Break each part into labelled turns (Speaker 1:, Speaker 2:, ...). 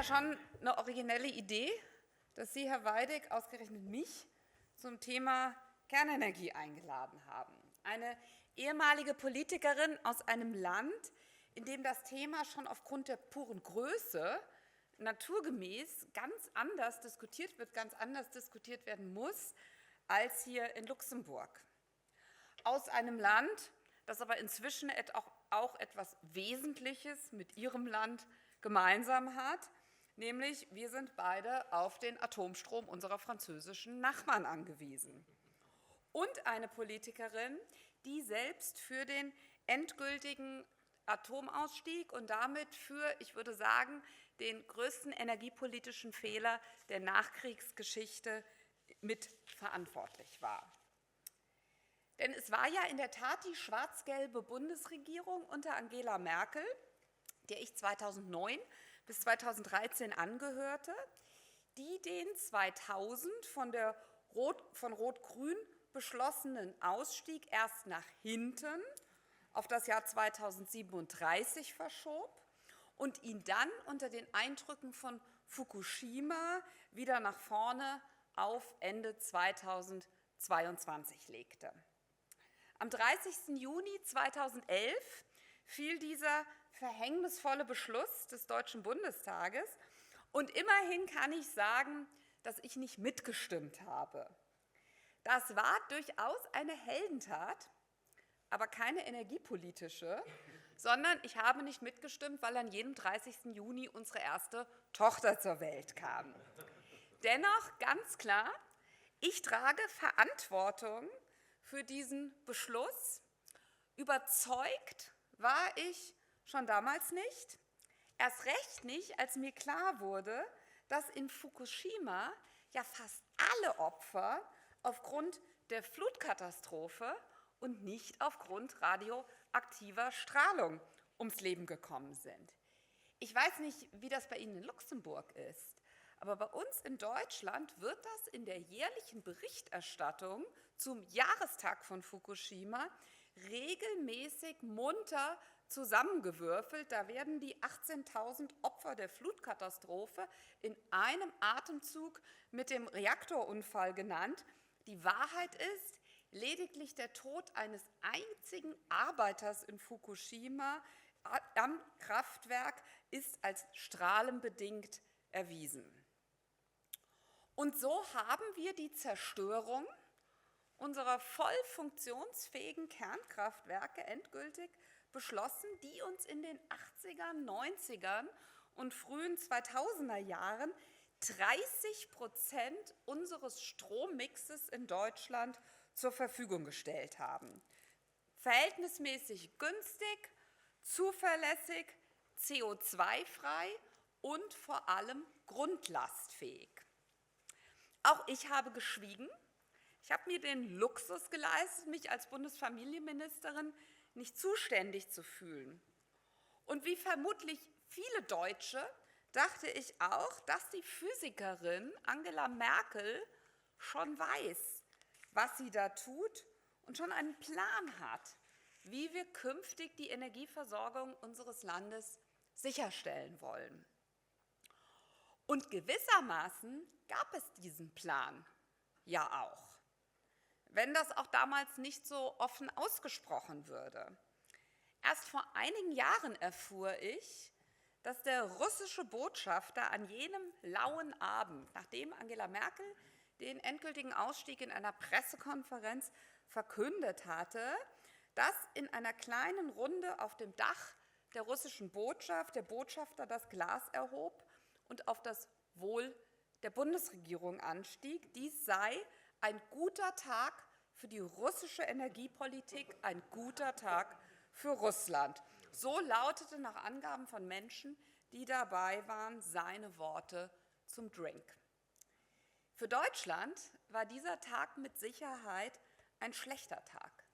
Speaker 1: schon eine originelle Idee, dass Sie, Herr Weidig, ausgerechnet mich zum Thema Kernenergie eingeladen haben. Eine ehemalige Politikerin aus einem Land, in dem das Thema schon aufgrund der puren Größe naturgemäß ganz anders diskutiert wird, ganz anders diskutiert werden muss, als hier in Luxemburg. Aus einem Land, das aber inzwischen auch etwas Wesentliches mit Ihrem Land gemeinsam hat, nämlich wir sind beide auf den Atomstrom unserer französischen Nachbarn angewiesen. Und eine Politikerin, die selbst für den endgültigen Atomausstieg und damit für, ich würde sagen, den größten energiepolitischen Fehler der Nachkriegsgeschichte mitverantwortlich war. Denn es war ja in der Tat die schwarz-gelbe Bundesregierung unter Angela Merkel, der ich 2009 bis 2013 angehörte, die den 2000 von Rot-Grün beschlossenen Ausstieg erst nach hinten auf das Jahr 2037 verschob und ihn dann unter den Eindrücken von Fukushima wieder nach vorne auf Ende 2022 legte. Am 30. Juni 2011 fiel dieser verhängnisvolle Beschluss des Deutschen Bundestages und immerhin kann ich sagen, dass ich nicht mitgestimmt habe. Das war durchaus eine Heldentat, aber keine energiepolitische, sondern ich habe nicht mitgestimmt, weil an jedem 30. Juni unsere erste Tochter zur Welt kam. Dennoch ganz klar, ich trage Verantwortung für diesen Beschluss. Überzeugt war ich schon damals nicht, erst recht nicht, als mir klar wurde, dass in Fukushima ja fast alle Opfer aufgrund der Flutkatastrophe und nicht aufgrund radioaktiver Strahlung ums Leben gekommen sind. Ich weiß nicht, wie das bei Ihnen in Luxemburg ist, aber bei uns in Deutschland wird das in der jährlichen Berichterstattung zum Jahrestag von Fukushima regelmäßig munter zusammengewürfelt. Da werden die 18.000 Opfer der Flutkatastrophe in einem Atemzug mit dem Reaktorunfall genannt. Die Wahrheit ist, lediglich der Tod eines einzigen Arbeiters in Fukushima am Kraftwerk ist als strahlenbedingt erwiesen. Und so haben wir die Zerstörung unserer voll funktionsfähigen Kernkraftwerke endgültig beschlossen, die uns in den 80er, 90ern und frühen 2000er Jahren 30% unseres Strommixes in Deutschland zur Verfügung gestellt haben. Verhältnismäßig günstig, zuverlässig, CO2-frei und vor allem grundlastfähig. Auch ich habe geschwiegen. Ich habe mir den Luxus geleistet, mich als Bundesfamilienministerin nicht zuständig zu fühlen. Und wie vermutlich viele Deutsche dachte ich auch, dass die Physikerin Angela Merkel schon weiß, was sie da tut und schon einen Plan hat, wie wir künftig die Energieversorgung unseres Landes sicherstellen wollen. Und gewissermaßen gab es diesen Plan ja auch, wenn das auch damals nicht so offen ausgesprochen würde. Erst vor einigen Jahren erfuhr ich, dass der russische Botschafter an jenem lauen Abend, nachdem Angela Merkel den endgültigen Ausstieg in einer Pressekonferenz verkündet hatte, dass in einer kleinen Runde auf dem Dach der russischen Botschaft der Botschafter das Glas erhob und auf das Wohl der Bundesregierung anstieg. Dies sei ein guter Tag für die russische Energiepolitik, ein guter Tag für Russland. So lautete nach Angaben von Menschen, die dabei waren, seine Worte zum Drink. Für Deutschland war dieser Tag mit Sicherheit ein schlechter Tag.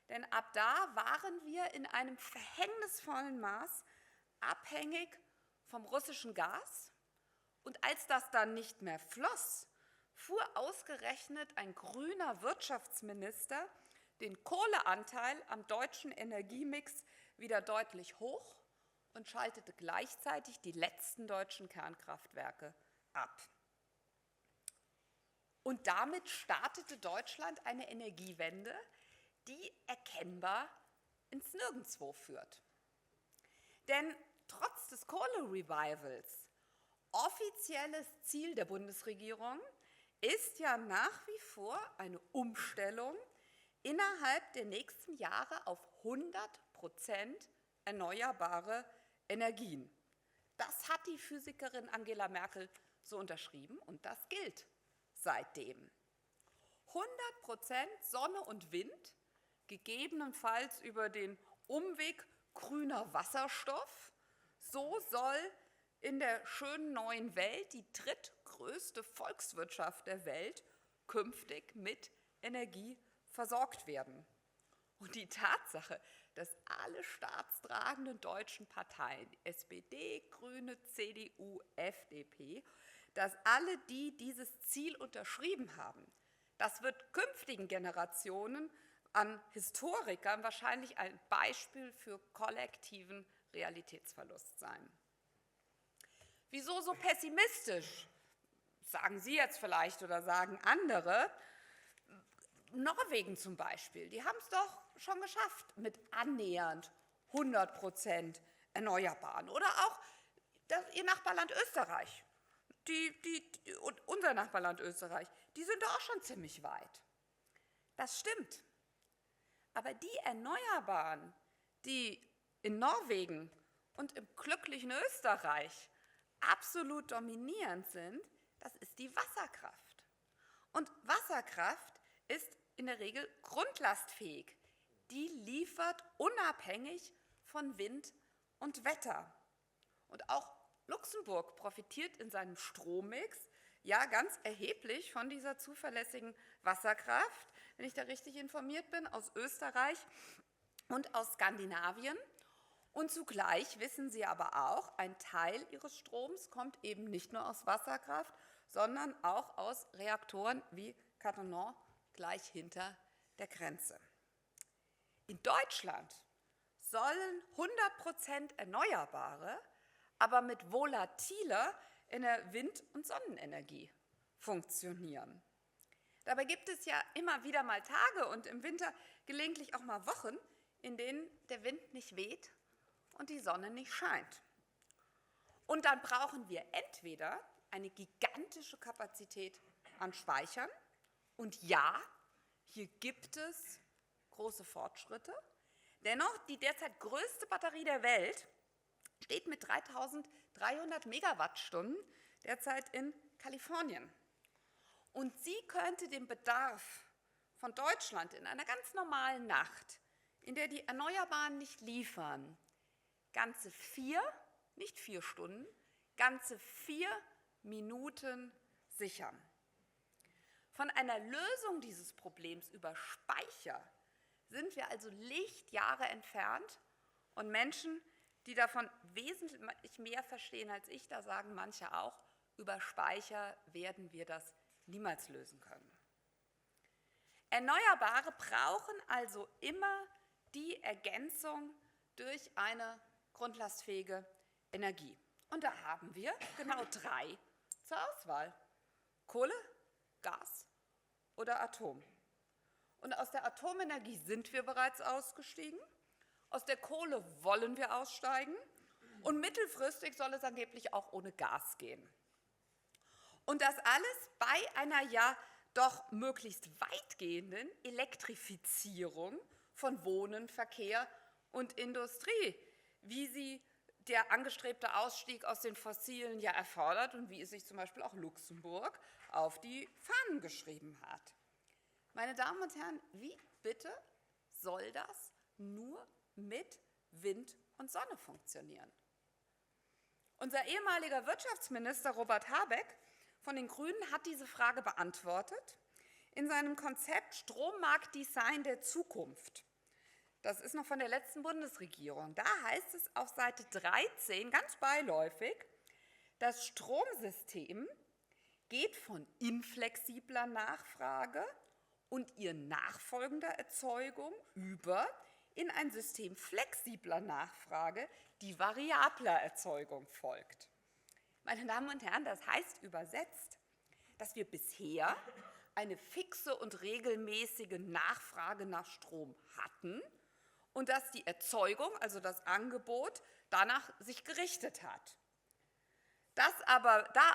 Speaker 1: Denn ab da waren wir in einem verhängnisvollen Maß abhängig vom russischen Gas. Und als das dann nicht mehr floss, fuhr ausgerechnet ein grüner Wirtschaftsminister den Kohleanteil am deutschen Energiemix wieder deutlich hoch und schaltete gleichzeitig die letzten deutschen Kernkraftwerke ab. Und damit startete Deutschland eine Energiewende, die erkennbar ins Nirgendwo führt. Denn trotz des Kohle-Revivals, offizielles Ziel der Bundesregierung, ist ja nach wie vor eine Umstellung innerhalb der nächsten Jahre auf 100% erneuerbare Energien. Das hat die Physikerin Angela Merkel so unterschrieben und das gilt seitdem. 100% Sonne und Wind, gegebenenfalls über den Umweg grüner Wasserstoff. So soll in der schönen neuen Welt die drittgrößte Volkswirtschaft der Welt künftig mit Energie versorgt werden. Und die Tatsache, dass alle staatstragenden deutschen Parteien, SPD, Grüne, CDU, FDP, dass alle die dieses Ziel unterschrieben haben, das wird künftigen Generationen an Historikern wahrscheinlich ein Beispiel für kollektiven Realitätsverlust sein. Wieso so pessimistisch, sagen Sie jetzt vielleicht oder sagen andere? Norwegen zum Beispiel, die haben es doch schon geschafft mit annähernd 100% Erneuerbaren. Oder auch Ihr Nachbarland Österreich, unser Nachbarland Österreich, die sind doch auch schon ziemlich weit. Das stimmt. Aber die Erneuerbaren, die in Norwegen und im glücklichen Österreich absolut dominierend sind, das ist die Wasserkraft. Und Wasserkraft ist in der Regel grundlastfähig. Die liefert unabhängig von Wind und Wetter. Und auch Luxemburg profitiert in seinem Strommix ja ganz erheblich von dieser zuverlässigen Wasserkraft, wenn ich da richtig informiert bin, aus Österreich und aus Skandinavien. Und zugleich wissen Sie aber auch, ein Teil Ihres Stroms kommt eben nicht nur aus Wasserkraft, sondern auch aus Reaktoren wie Cattenom gleich hinter der Grenze. In Deutschland sollen 100% Erneuerbare, aber mit volatiler Wind- und Sonnenenergie funktionieren. Dabei gibt es ja immer wieder mal Tage und im Winter gelegentlich auch mal Wochen, in denen der Wind nicht weht und die Sonne nicht scheint. Und dann brauchen wir entweder eine gigantische Kapazität an Speichern, und ja, hier gibt es große Fortschritte. Dennoch, die derzeit größte Batterie der Welt steht mit 3.300 Megawattstunden derzeit in Kalifornien. Und sie könnte den Bedarf von Deutschland in einer ganz normalen Nacht, in der die Erneuerbaren nicht liefern, ganze 4, nicht 4 Stunden, ganze 4 Minuten sichern. Von einer Lösung dieses Problems über Speicher sind wir also Lichtjahre entfernt und Menschen, die davon wesentlich mehr verstehen als ich, da sagen manche auch, über Speicher werden wir das niemals lösen können. Erneuerbare brauchen also immer die Ergänzung durch eine grundlastfähige Energie. Und da haben wir genau 3 zur Auswahl: Kohle, Gas oder Atom. Und aus der Atomenergie sind wir bereits ausgestiegen, aus der Kohle wollen wir aussteigen und mittelfristig soll es angeblich auch ohne Gas gehen. Und das alles bei einer ja doch möglichst weitgehenden Elektrifizierung von Wohnen, Verkehr und Industrie, wie sie der angestrebte Ausstieg aus den Fossilen ja erfordert und wie es sich zum Beispiel auch Luxemburg auf die Fahnen geschrieben hat. Meine Damen und Herren, wie bitte soll das nur mit Wind und Sonne funktionieren? Unser ehemaliger Wirtschaftsminister Robert Habeck von den Grünen hat diese Frage beantwortet in seinem Konzept Strommarktdesign der Zukunft. Das ist noch von der letzten Bundesregierung. Da heißt es auf Seite 13 ganz beiläufig, das Stromsystem geht von inflexibler Nachfrage und ihr nachfolgender Erzeugung über in ein System flexibler Nachfrage die variabler Erzeugung folgt. Meine Damen und Herren, das heißt übersetzt, dass wir bisher eine fixe und regelmäßige Nachfrage nach Strom hatten und dass die Erzeugung, also das Angebot, danach sich gerichtet hat. Da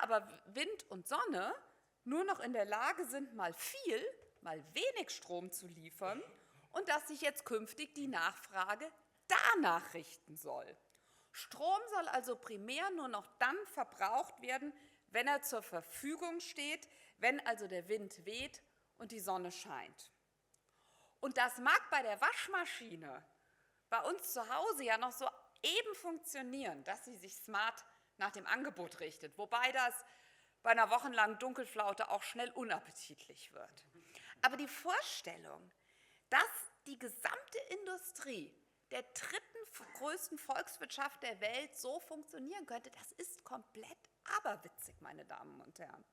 Speaker 1: aber Wind und Sonne nur noch in der Lage sind, mal viel, mal wenig Strom zu liefern und dass sich jetzt künftig die Nachfrage danach richten soll. Strom soll also primär nur noch dann verbraucht werden, wenn er zur Verfügung steht, wenn also der Wind weht und die Sonne scheint. Und das mag bei der Waschmaschine bei uns zu Hause ja noch so eben funktionieren, dass sie sich smart nach dem Angebot richtet, wobei das bei einer wochenlangen Dunkelflaute auch schnell unappetitlich wird. Aber die Vorstellung, dass die gesamte Industrie der dritten größten Volkswirtschaft der Welt so funktionieren könnte, das ist komplett aberwitzig, meine Damen und Herren.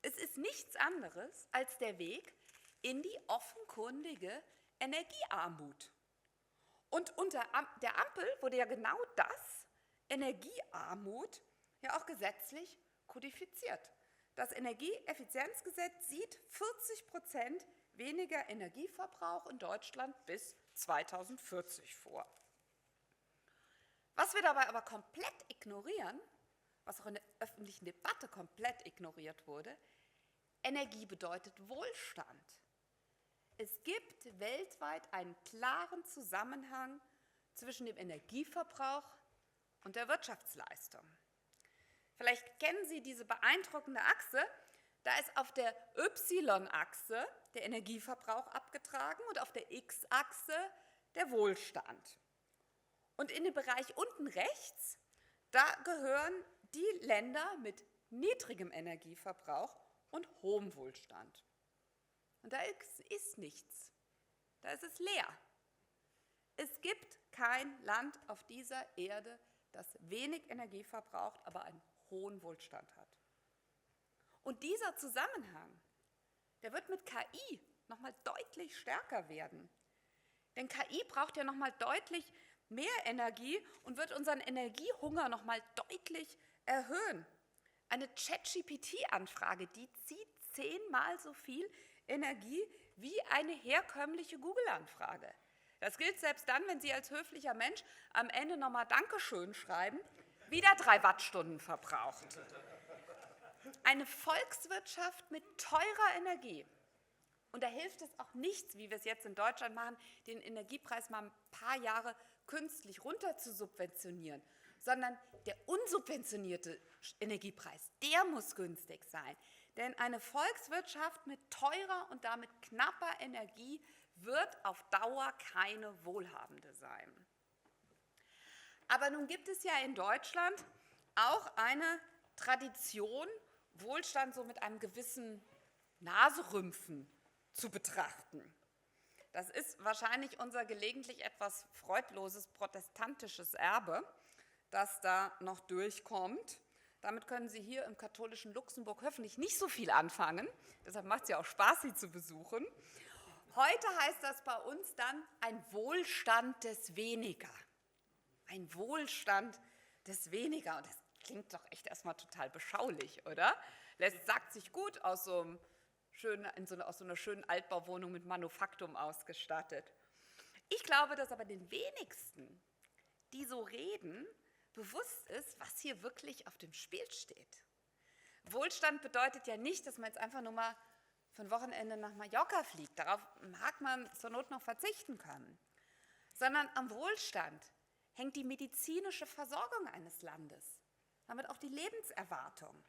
Speaker 1: Es ist nichts anderes als der Weg in die offenkundige Energiearmut. Und unter der Ampel wurde ja genau das, Energiearmut, ja auch gesetzlich kodifiziert. Das Energieeffizienzgesetz sieht 40% weniger Energieverbrauch in Deutschland bis 2040 vor. Was wir dabei aber komplett ignorieren, was auch in der öffentlichen Debatte komplett ignoriert wurde, Energie bedeutet Wohlstand. Es gibt weltweit einen klaren Zusammenhang zwischen dem Energieverbrauch und der Wirtschaftsleistung. Vielleicht kennen Sie diese beeindruckende Achse. Da ist auf der Y-Achse der Energieverbrauch abgetragen und auf der X-Achse der Wohlstand. Und in dem Bereich unten rechts, da gehören die Länder mit niedrigem Energieverbrauch und hohem Wohlstand. Und da ist nichts. Da ist es leer. Es gibt kein Land auf dieser Erde, das wenig Energie verbraucht, aber einen hohen Wohlstand hat. Und dieser Zusammenhang, der wird mit KI nochmal deutlich stärker werden. Denn KI braucht ja nochmal deutlich mehr Energie und wird unseren Energiehunger nochmal deutlich erhöhen. Eine ChatGPT-Anfrage, die zieht 10-mal so viel Energie wie eine herkömmliche Google-Anfrage. Das gilt selbst dann, wenn Sie als höflicher Mensch am Ende nochmal Dankeschön schreiben, wieder 3 Wattstunden verbraucht. Eine Volkswirtschaft mit teurer Energie. Und da hilft es auch nichts, wie wir es jetzt in Deutschland machen, den Energiepreis mal ein paar Jahre künstlich runter zu subventionieren, sondern der unsubventionierte Energiepreis, der muss günstig sein. Denn eine Volkswirtschaft mit teurer und damit knapper Energie wird auf Dauer keine wohlhabende sein. Aber nun gibt es ja in Deutschland auch eine Tradition, Wohlstand so mit einem gewissen Naserümpfen zu betrachten. Das ist wahrscheinlich unser gelegentlich etwas freudloses protestantisches Erbe, das da noch durchkommt. Damit können Sie hier im katholischen Luxemburg hoffentlich nicht so viel anfangen. Deshalb macht es ja auch Spaß, Sie zu besuchen. Heute heißt das bei uns dann ein Wohlstand des Weniger. Ein Wohlstand des Weniger. Und das klingt doch echt erstmal total beschaulich, oder? Das sagt sich gut aus so einer schönen Altbauwohnung mit Manufaktum ausgestattet. Ich glaube, dass aber den wenigsten, die so reden, bewusst ist, was hier wirklich auf dem Spiel steht. Wohlstand bedeutet ja nicht, dass man jetzt einfach nur mal für ein Wochenende nach Mallorca fliegt. Darauf mag man zur Not noch verzichten können. Sondern am Wohlstand hängt die medizinische Versorgung eines Landes, damit auch die Lebenserwartung.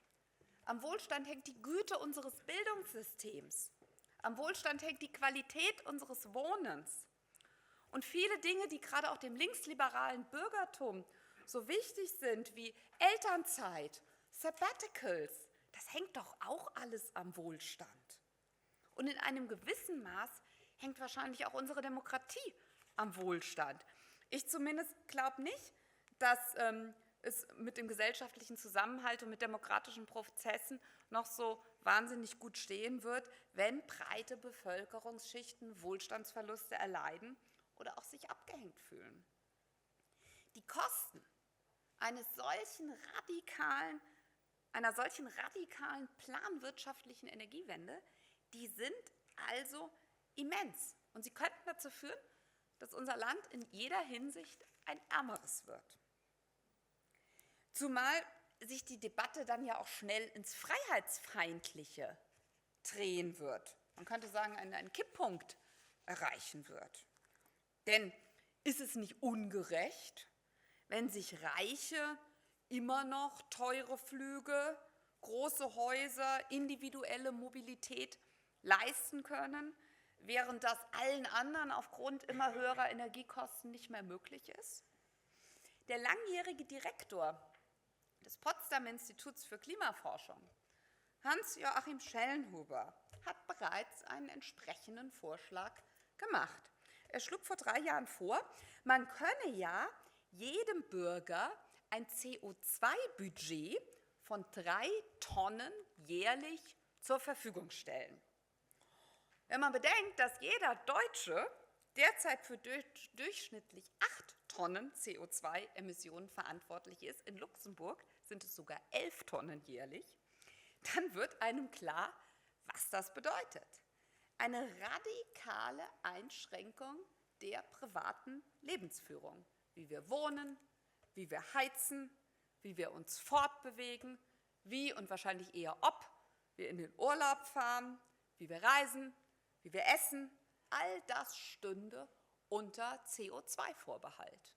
Speaker 1: Am Wohlstand hängt die Güte unseres Bildungssystems. Am Wohlstand hängt die Qualität unseres Wohnens. Und viele Dinge, die gerade auch dem linksliberalen Bürgertum so wichtig sind, wie Elternzeit, Sabbaticals, das hängt doch auch alles am Wohlstand. Und in einem gewissen Maß hängt wahrscheinlich auch unsere Demokratie am Wohlstand. Ich zumindest glaube nicht, dass es mit dem gesellschaftlichen Zusammenhalt und mit demokratischen Prozessen noch so wahnsinnig gut stehen wird, wenn breite Bevölkerungsschichten Wohlstandsverluste erleiden oder auch sich abgehängt fühlen. Die Kosten einer solchen radikalen planwirtschaftlichen Energiewende, die sind also immens. Und sie könnten dazu führen, dass unser Land in jeder Hinsicht ein ärmeres wird. Zumal sich die Debatte dann ja auch schnell ins Freiheitsfeindliche drehen wird. Man könnte sagen, einen Kipppunkt erreichen wird. Denn ist es nicht ungerecht, wenn sich Reiche immer noch teure Flüge, große Häuser, individuelle Mobilität leisten können, während das allen anderen aufgrund immer höherer Energiekosten nicht mehr möglich ist? Der langjährige Direktor des Potsdamer Instituts für Klimaforschung, Hans-Joachim Schellenhuber, hat bereits einen entsprechenden Vorschlag gemacht. Er schlug vor 3 Jahren vor, man könne ja jedem Bürger ein CO2-Budget von 3 Tonnen jährlich zur Verfügung stellen. Wenn man bedenkt, dass jeder Deutsche derzeit für durchschnittlich 8 Tonnen CO2-Emissionen verantwortlich ist, in Luxemburg sind es sogar 11 Tonnen jährlich, dann wird einem klar, was das bedeutet. Eine radikale Einschränkung der privaten Lebensführung, wie wir wohnen, wie wir heizen, wie wir uns fortbewegen, wie und wahrscheinlich eher ob wir in den Urlaub fahren, wie wir reisen, wie wir essen, all das stünde unter CO2-Vorbehalt.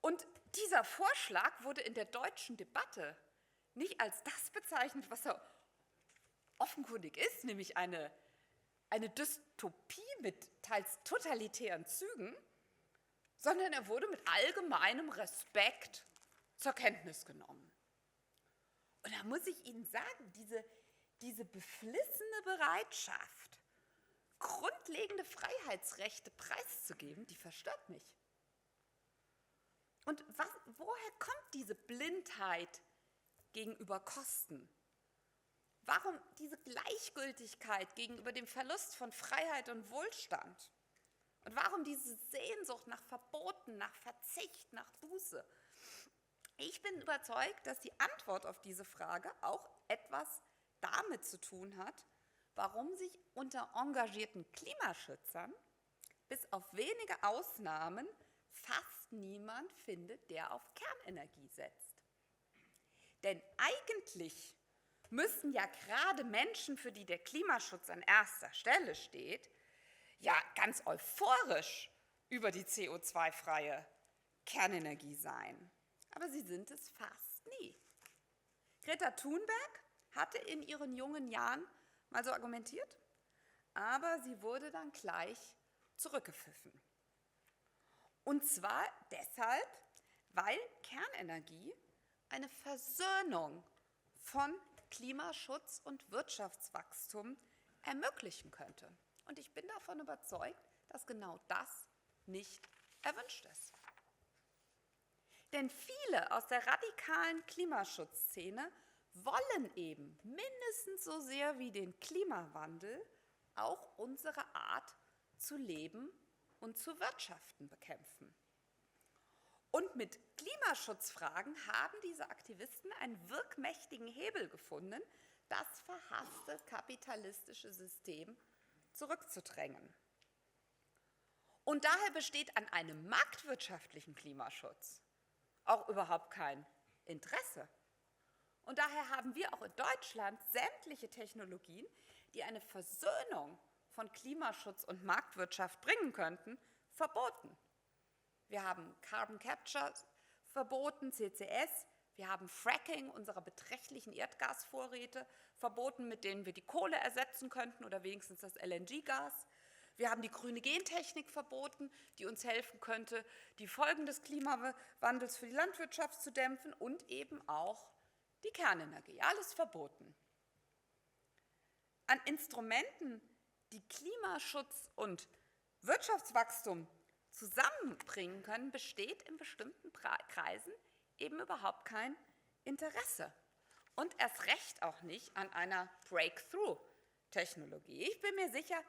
Speaker 1: Und dieser Vorschlag wurde in der deutschen Debatte nicht als das bezeichnet, was er offenkundig ist, nämlich eine Dystopie mit teils totalitären Zügen, sondern er wurde mit allgemeinem Respekt zur Kenntnis genommen. Und da muss ich Ihnen sagen, diese beflissene Bereitschaft, grundlegende Freiheitsrechte preiszugeben, die verstört mich. Und woher kommt diese Blindheit gegenüber Kosten? Warum diese Gleichgültigkeit gegenüber dem Verlust von Freiheit und Wohlstand? Und warum diese Sehnsucht nach Verboten, nach Verzicht, nach Buße? Ich bin überzeugt, dass die Antwort auf diese Frage auch etwas damit zu tun hat, warum sich unter engagierten Klimaschützern bis auf wenige Ausnahmen fast niemand findet, der auf Kernenergie setzt. Denn eigentlich müssen ja gerade Menschen, für die der Klimaschutz an erster Stelle steht, ja ganz euphorisch über die CO2-freie Kernenergie sein. Aber sie sind es fast nie. Greta Thunberg hatte in ihren jungen Jahren mal so argumentiert, aber sie wurde dann gleich zurückgepfiffen. Und zwar deshalb, weil Kernenergie eine Versöhnung von Klimaschutz und Wirtschaftswachstum ermöglichen könnte. Und ich bin davon überzeugt, dass genau das nicht erwünscht ist. Denn viele aus der radikalen Klimaschutzszene wollen eben mindestens so sehr wie den Klimawandel auch unsere Art zu leben und zu wirtschaften bekämpfen. Und mit Klimaschutzfragen haben diese Aktivisten einen wirkmächtigen Hebel gefunden, das verhasste kapitalistische System zurückzudrängen. Und daher besteht an einem marktwirtschaftlichen Klimaschutz auch überhaupt kein Interesse. Und daher haben wir auch in Deutschland sämtliche Technologien, die eine Versöhnung von Klimaschutz und Marktwirtschaft bringen könnten, verboten. Wir haben Carbon Capture verboten, CCS, wir haben Fracking unserer beträchtlichen Erdgasvorräte verboten, mit denen wir die Kohle ersetzen könnten oder wenigstens das LNG-Gas. Wir haben die grüne Gentechnik verboten, die uns helfen könnte, die Folgen des Klimawandels für die Landwirtschaft zu dämpfen und eben auch die Kernenergie. Alles verboten. An Instrumenten, die Klimaschutz und Wirtschaftswachstum zusammenbringen können, besteht in bestimmten Kreisen eben überhaupt kein Interesse. Und erst recht auch nicht an einer Breakthrough-Technologie. Ich bin mir sicher,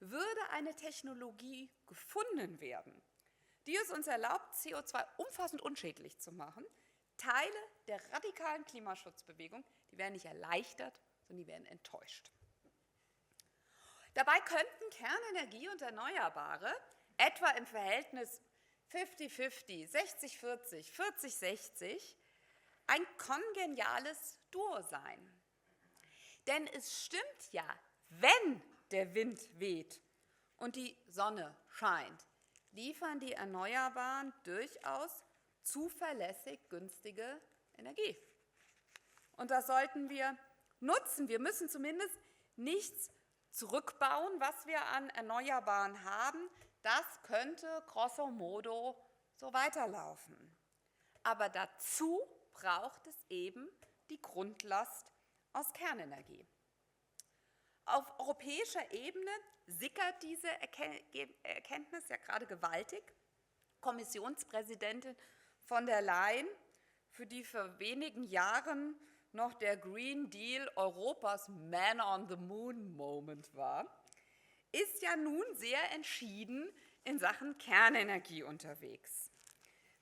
Speaker 1: würde eine Technologie gefunden werden, die es uns erlaubt, CO2 umfassend unschädlich zu machen, Teile der radikalen Klimaschutzbewegung, die werden nicht erleichtert, sondern die werden enttäuscht. Dabei könnten Kernenergie und Erneuerbare etwa im Verhältnis 50-50, 60-40, 40-60 ein kongeniales Duo sein. Denn es stimmt ja, wenn der Wind weht und die Sonne scheint, liefern die Erneuerbaren durchaus zuverlässig günstige Energie. Und das sollten wir nutzen. Wir müssen zumindest nichts zurückbauen, was wir an Erneuerbaren haben. Das könnte grosso modo so weiterlaufen. Aber dazu braucht es eben die Grundlast aus Kernenergie. Auf europäischer Ebene sickert diese Erkenntnis ja gerade gewaltig. Kommissionspräsidentin von der Leyen, für die vor wenigen Jahren noch der Green Deal Europas Man on the Moon Moment war, ist ja nun sehr entschieden in Sachen Kernenergie unterwegs.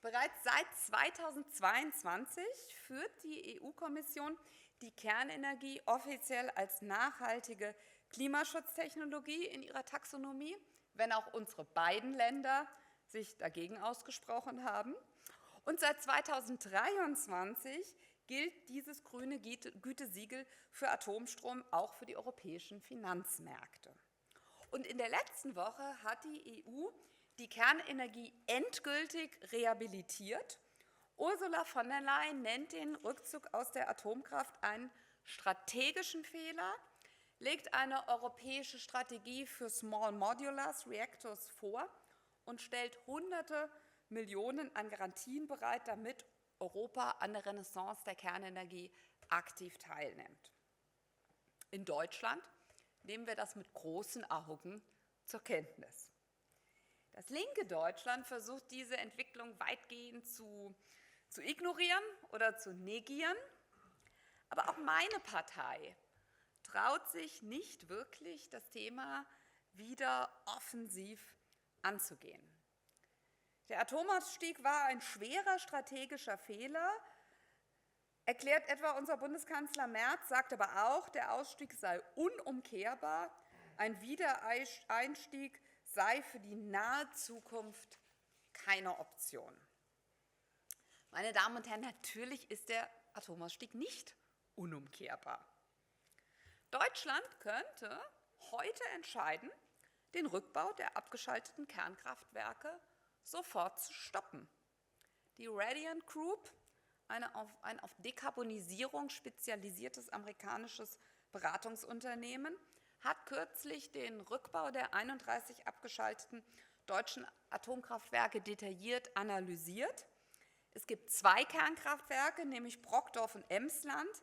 Speaker 1: Bereits seit 2022 führt die EU-Kommission die Kernenergie offiziell als nachhaltige Klimaschutztechnologie in ihrer Taxonomie, wenn auch unsere beiden Länder sich dagegen ausgesprochen haben. Und seit 2023 gilt dieses grüne Gütesiegel für Atomstrom auch für die europäischen Finanzmärkte. Und in der letzten Woche hat die EU die Kernenergie endgültig rehabilitiert. Ursula von der Leyen nennt den Rückzug aus der Atomkraft einen strategischen Fehler, legt eine europäische Strategie für Small Modular Reactors vor und stellt Hunderte Millionen an Garantien bereit, damit Europa an der Renaissance der Kernenergie aktiv teilnimmt. In Deutschland nehmen wir das mit großen Augen zur Kenntnis. Das linke Deutschland versucht, diese Entwicklung weitgehend zu ignorieren oder zu negieren. Aber auch meine Partei traut sich nicht wirklich, das Thema wieder offensiv anzugehen. Der Atomausstieg war ein schwerer strategischer Fehler, erklärt etwa unser Bundeskanzler Merz, sagt aber auch, der Ausstieg sei unumkehrbar, ein Wiedereinstieg sei für die nahe Zukunft keine Option. Meine Damen und Herren, natürlich ist der Atomausstieg nicht unumkehrbar. Deutschland könnte heute entscheiden, den Rückbau der abgeschalteten Kernkraftwerke sofort zu stoppen. Die Radiant Group, ein auf Dekarbonisierung spezialisiertes amerikanisches Beratungsunternehmen, hat kürzlich den Rückbau der 31 abgeschalteten deutschen Atomkraftwerke detailliert analysiert. Es gibt 2 Kernkraftwerke, nämlich Brockdorf und Emsland.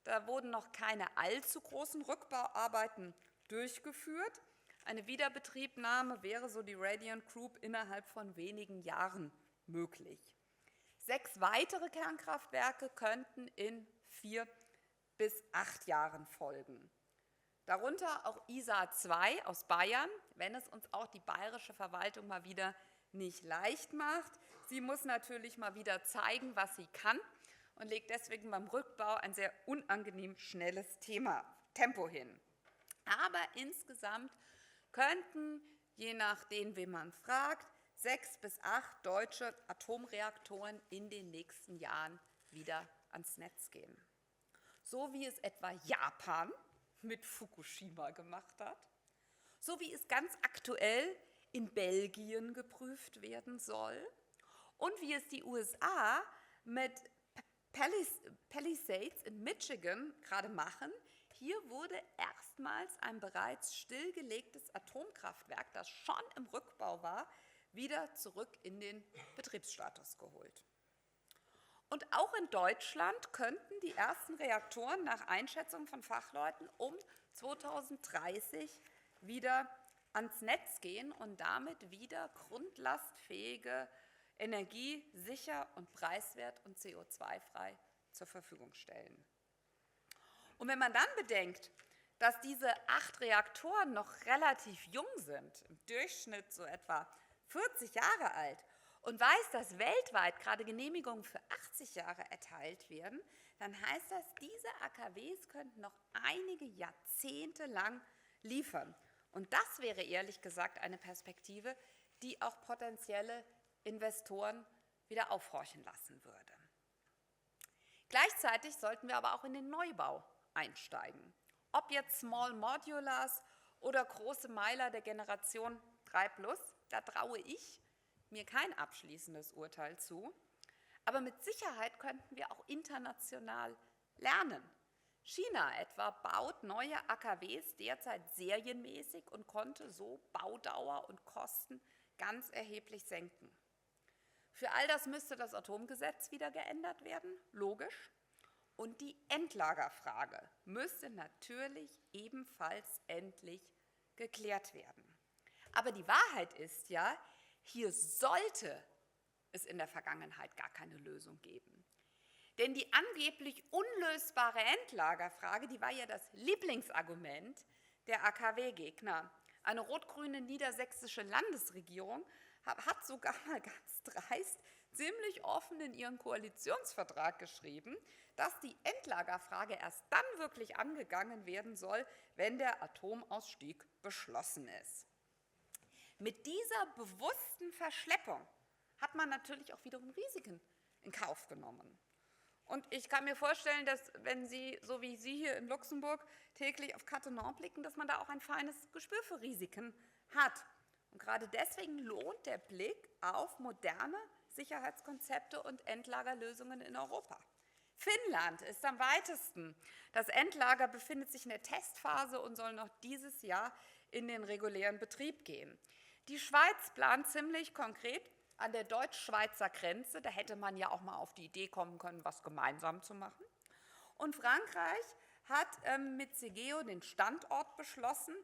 Speaker 1: Da wurden noch keine allzu großen Rückbauarbeiten durchgeführt. Eine Wiederbetriebnahme wäre, so die Radiant Group, innerhalb von wenigen Jahren möglich. 6 weitere Kernkraftwerke könnten in 4 bis 8 Jahren folgen. Darunter auch ISA 2 aus Bayern, wenn es uns auch die bayerische Verwaltung mal wieder nicht leicht macht. Sie muss natürlich mal wieder zeigen, was sie kann und legt deswegen beim Rückbau ein sehr unangenehm schnelles Tempo hin. Aber insgesamt könnten, je nachdem, wen man fragt, 6 bis 8 deutsche Atomreaktoren in den nächsten Jahren wieder ans Netz gehen. So wie es etwa Japan mit Fukushima gemacht hat, so wie es ganz aktuell in Belgien geprüft werden soll und wie es die USA mit Palisades in Michigan gerade machen. Hier wurde erstmals ein bereits stillgelegtes Atomkraftwerk, das schon im Rückbau war, wieder zurück in den Betriebsstatus geholt. Und auch in Deutschland könnten die ersten Reaktoren nach Einschätzung von Fachleuten um 2030 wieder ans Netz gehen und damit wieder grundlastfähige Energie sicher und preiswert und CO2-frei zur Verfügung stellen. Und wenn man dann bedenkt, dass diese 8 Reaktoren noch relativ jung sind, im Durchschnitt so etwa 40 Jahre alt, und weiß, dass weltweit gerade Genehmigungen für 80 Jahre erteilt werden, dann heißt das, diese AKWs könnten noch einige Jahrzehnte lang liefern. Und das wäre ehrlich gesagt eine Perspektive, die auch potenzielle Investoren wieder aufhorchen lassen würde. Gleichzeitig sollten wir aber auch in den Neubau einsteigen. Ob jetzt Small Modulars oder große Meiler der Generation 3+, da traue ich mir kein abschließendes Urteil zu. Aber mit Sicherheit könnten wir auch international lernen. China etwa baut neue AKWs derzeit serienmäßig und konnte so Baudauer und Kosten ganz erheblich senken. Für all das müsste das Atomgesetz wieder geändert werden, logisch. Und die Endlagerfrage müsste natürlich ebenfalls endlich geklärt werden. Aber die Wahrheit ist ja, hier sollte es in der Vergangenheit gar keine Lösung geben. Denn die angeblich unlösbare Endlagerfrage, die war ja das Lieblingsargument der AKW-Gegner. Eine rot-grüne niedersächsische Landesregierung hat sogar mal ganz dreist ziemlich offen in ihren Koalitionsvertrag geschrieben, dass die Endlagerfrage erst dann wirklich angegangen werden soll, wenn der Atomausstieg beschlossen ist. Mit dieser bewussten Verschleppung hat man natürlich auch wiederum Risiken in Kauf genommen. Und ich kann mir vorstellen, dass wenn Sie, so wie Sie hier in Luxemburg, täglich auf Cattenom blicken, dass man da auch ein feines Gespür für Risiken hat. Und gerade deswegen lohnt der Blick auf moderne Sicherheitskonzepte und Endlagerlösungen in Europa. Finnland ist am weitesten. Das Endlager befindet sich in der Testphase und soll noch dieses Jahr in den regulären Betrieb gehen. Die Schweiz plant ziemlich konkret an der deutsch-Schweizer Grenze, da hätte man ja auch mal auf die Idee kommen können, was gemeinsam zu machen. Und Frankreich hat mit Cegeo den Standort beschlossen.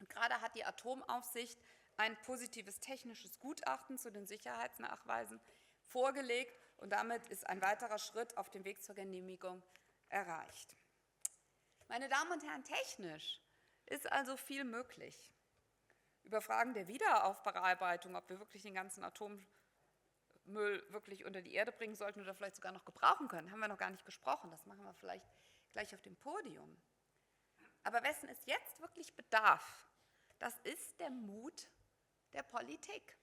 Speaker 1: Und gerade hat die Atomaufsicht ein positives technisches Gutachten zu den Sicherheitsnachweisen vorgelegt und damit ist ein weiterer Schritt auf dem Weg zur Genehmigung erreicht. Meine Damen und Herren, technisch ist also viel möglich. Über Fragen der Wiederaufbearbeitung, ob wir wirklich den ganzen Atommüll wirklich unter die Erde bringen sollten oder vielleicht sogar noch gebrauchen können, haben wir noch gar nicht gesprochen. Das machen wir vielleicht gleich auf dem Podium. Aber wessen es jetzt wirklich bedarf, das ist der Mut der Politik.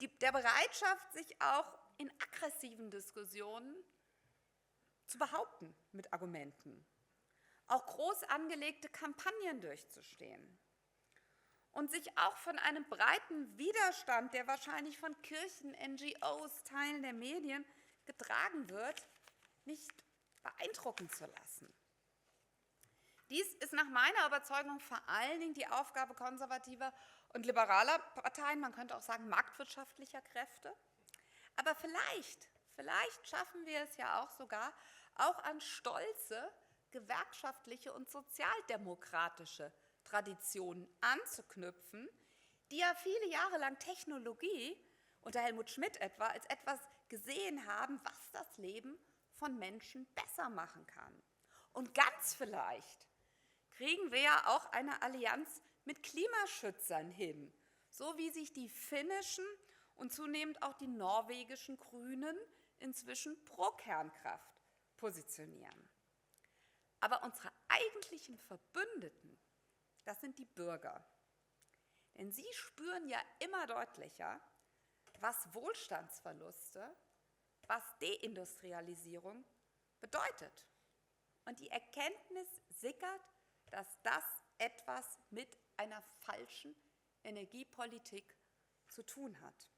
Speaker 1: Der Bereitschaft, sich auch in aggressiven Diskussionen zu behaupten mit Argumenten. Auch groß angelegte Kampagnen durchzustehen. Und sich auch von einem breiten Widerstand, der wahrscheinlich von Kirchen, NGOs, Teilen der Medien getragen wird, nicht beeindrucken zu lassen. Dies ist nach meiner Überzeugung vor allen Dingen die Aufgabe konservativer und liberaler Parteien, man könnte auch sagen marktwirtschaftlicher Kräfte. Aber vielleicht schaffen wir es ja auch sogar, auch an stolze gewerkschaftliche und sozialdemokratische Traditionen anzuknüpfen, die ja viele Jahre lang Technologie, unter Helmut Schmidt etwa, als etwas gesehen haben, was das Leben von Menschen besser machen kann. Und ganz vielleicht kriegen wir ja auch eine Allianz mit Klimaschützern hin, so wie sich die finnischen und zunehmend auch die norwegischen Grünen inzwischen pro Kernkraft positionieren. Aber unsere eigentlichen Verbündeten, das sind die Bürger. Denn sie spüren ja immer deutlicher, was Wohlstandsverluste, was Deindustrialisierung bedeutet. Und die Erkenntnis sickert, dass das etwas mit einer falschen Energiepolitik zu tun hat.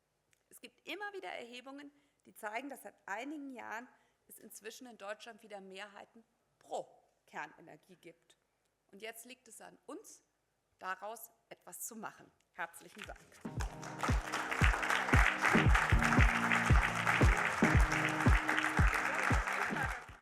Speaker 1: Es gibt immer wieder Erhebungen, die zeigen, dass seit einigen Jahren es inzwischen in Deutschland wieder Mehrheiten pro Kernenergie gibt. Und jetzt liegt es an uns, daraus etwas zu machen. Herzlichen Dank.